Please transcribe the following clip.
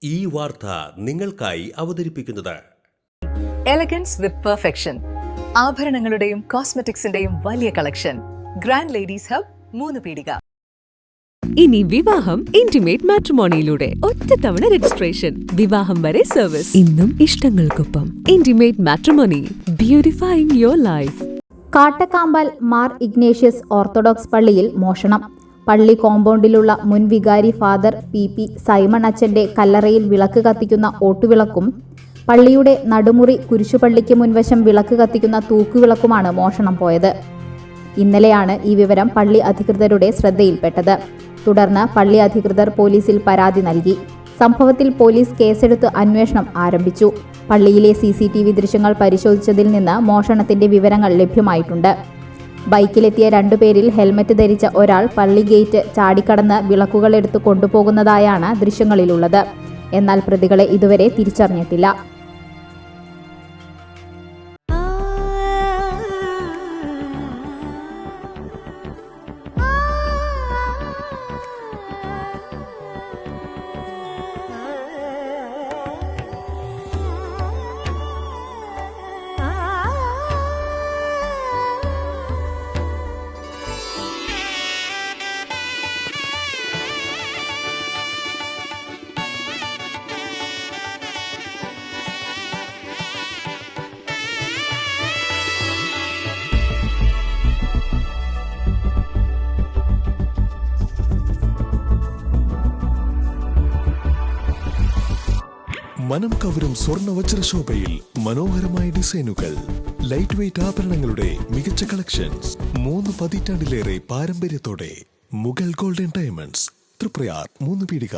ഈ വാർത്ത നിങ്ങൾക്കായി അവതരിപ്പിക്കുന്നത് എലഗൻസ് വിത്ത് പെർഫെക്ഷൻ, ആഭരണങ്ങളുടെയും കോസ്മെറ്റിക്സിന്റെയും വലിയ കളക്ഷൻ. ഗ്രാൻഡ് ലേഡീസ് ഹബ്, 3 പീടിക. ഇനി വിവാഹം ഇന്റിമേറ്റ് മാട്രിമോണിയിലൂടെ ഒറ്റത്തവണ രജിസ്ട്രേഷൻ, വിവാഹം വരെ സർവീസ്. ഇന്നും ഇഷ്ടങ്ങൾക്കൊപ്പം intimate matrimony, beautifying your life. Kattakampal Mar Ignatius orthodox പള്ളിയിൽ മോഷണം. പള്ളി കോമ്പൗണ്ടിലുള്ള മുൻ വികാരി ഫാദർ പി സൈമൺ അച്ഛന്റെ കല്ലറയിൽ വിളക്ക് കത്തിക്കുന്ന ഓട്ടുവിളക്കും പള്ളിയുടെ നടുമുറി കുരിശുപള്ളിക്ക് മുൻവശം വിളക്ക് കത്തിക്കുന്ന തൂക്കുവിളക്കുമാണ് മോഷണം പോയത്. ഇന്നലെയാണ് ഈ വിവരം പള്ളി അധികൃതരുടെ ശ്രദ്ധയിൽപ്പെട്ടത്. തുടർന്ന് പള്ളി അധികൃതർ പോലീസിൽ പരാതി നൽകി. സംഭവത്തിൽ പോലീസ് കേസെടുത്ത് അന്വേഷണം ആരംഭിച്ചു. പള്ളിയിലെ CCTV ദൃശ്യങ്ങൾ പരിശോധിച്ചതിൽ നിന്ന് മോഷണത്തിന്റെ വിവരങ്ങൾ ലഭ്യമായിട്ടുണ്ട്. ബൈക്കിലെത്തിയ 2 പേരിൽ ഹെൽമറ്റ് ധരിച്ച ഒരാൾ പള്ളി ഗേറ്റ് ചാടിക്കടന്ന് വിളക്കുകൾ എടുത്ത് കൊണ്ടുപോകുന്നതായാണ് ദൃശ്യങ്ങളിലുള്ളത്. എന്നാൽ പ്രതികളെ ഇതുവരെ തിരിച്ചറിഞ്ഞിട്ടില്ല. മനം കവരും സ്വർണ്ണ വജ്രശോഭയിൽ മനോഹരമായ ഡിസൈനുകൾ, ലൈറ്റ് വെയ്റ്റ് ആഭരണങ്ങളുടെ മികച്ച കളക്ഷൻസ്, 3 പതിറ്റാണ്ടിലേറെ പാരമ്പര്യത്തോടെ മുഗൾ ഗോൾഡൻ ഡയമണ്ട്സ്, തൃപ്രയാർ 3 പീടിക.